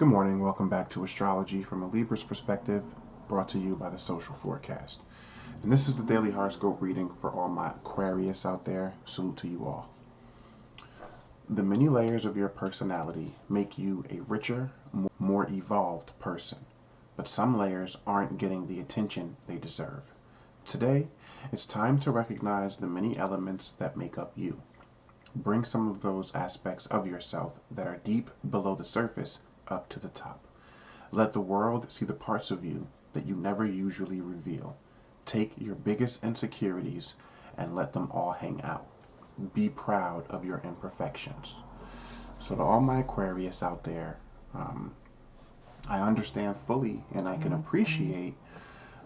Good morning, welcome back to Astrology from a Libra's perspective, brought to you by the Social Forecast. And this is the daily horoscope reading for all my Aquarius out there. Salute to you all. The many layers of your personality make you a richer, more evolved person, but some layers aren't getting the attention they deserve. Today, it's time to recognize the many elements that make up you. Bring some of those aspects of yourself that are deep below the surface up to the top. Let the world see the parts of you that you never usually reveal. Take your biggest insecurities and let them all hang out. Be proud of your imperfections. So to all my Aquarius out there, I understand fully and I can appreciate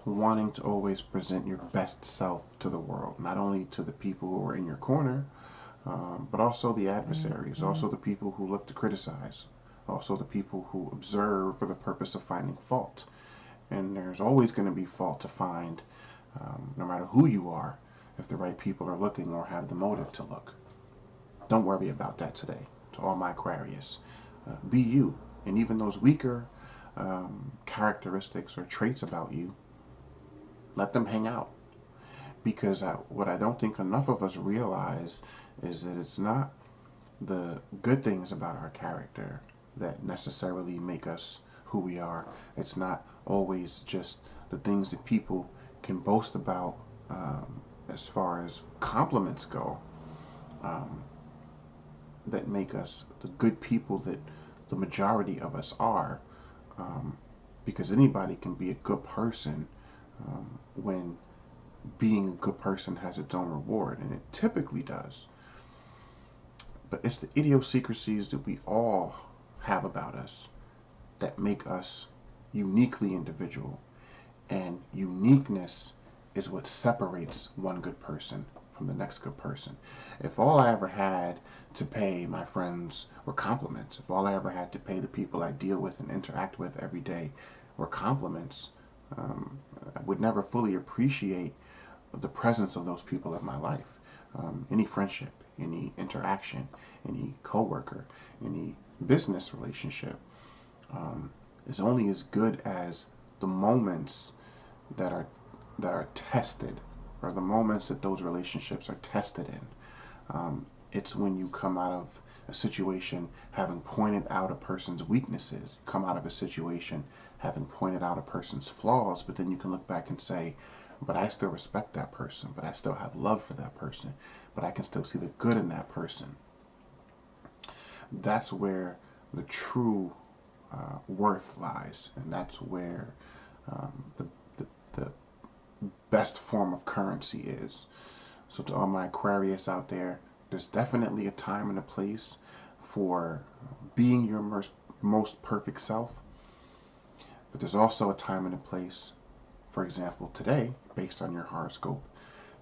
wanting to always present your best self to the world, not only to the people who are in your corner, but also the adversaries, also the people who look to criticize, also the people who observe for the purpose of finding fault. And there's always going to be fault to find, no matter who you are, if the right people are looking or have the motive to look. Don't worry about that today. To all my Aquarius, be you. And even those weaker characteristics or traits about you, let them hang out. Because what I don't think enough of us realize is that it's not the good things about our character that necessarily make us who we are. It's not always just the things that people can boast about as far as compliments go that make us the good people that the majority of us are, because anybody can be a good person when being a good person has its own reward, and it typically does. But it's the idiosyncrasies that we all have about us that make us uniquely individual. And uniqueness is what separates one good person from the next good person. If all I ever had to pay my friends were compliments, if all I ever had to pay the people I deal with and interact with every day were compliments, I would never fully appreciate the presence of those people in my life. Any friendship, any interaction, any coworker, any business relationship is only as good as the moments that are tested, or the moments that those relationships are tested in. It's when you come out of a situation having pointed out a person's weaknesses, come out of a situation having pointed out a person's flaws, but then you can look back and say, but I still respect that person, but I still have love for that person, but I can still see the good in that person. That's where the true worth lies, and that's where the best form of currency is. So to all my Aquarius out there, there's definitely a time and a place for being your most perfect self, but there's also a time and a place, for example today, based on your horoscope,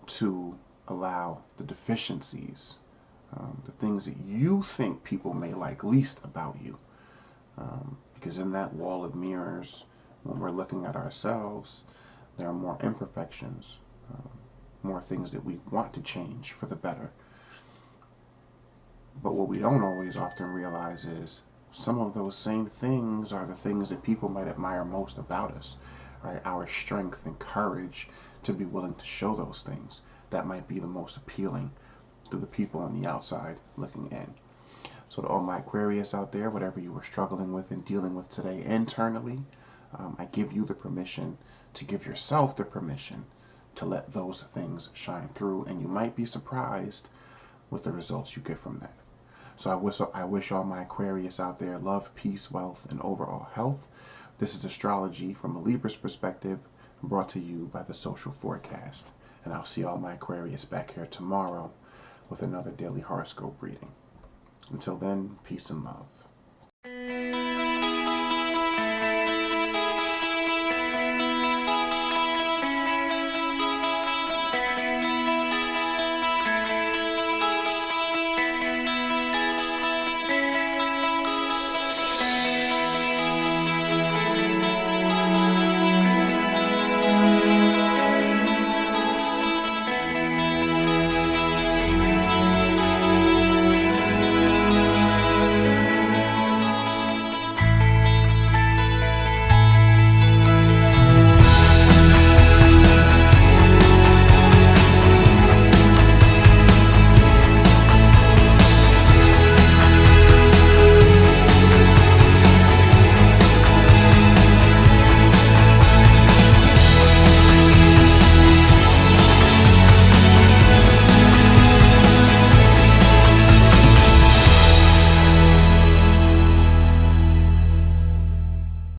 to allow the deficiencies, the things that you think people may like least about you. Because in that wall of mirrors, when we're looking at ourselves, there are more imperfections, more things that we want to change for the better. But what we don't always often realize is some of those same things are the things that people might admire most about us, right? Our strength and courage to be willing to show those things. That might be the most appealing to the people on the outside looking in. So to all my Aquarius out there, whatever you were struggling with and dealing with today internally, I give you the permission to give yourself the permission to let those things shine through, and you might be surprised with the results you get from that. So I wish all my Aquarius out there love, peace, wealth, and overall health. This is Astrology from a Libra's perspective, brought to you by the Social Forecast. And I'll see all my Aquarius back here tomorrow with another daily horoscope reading. Until then, peace and love.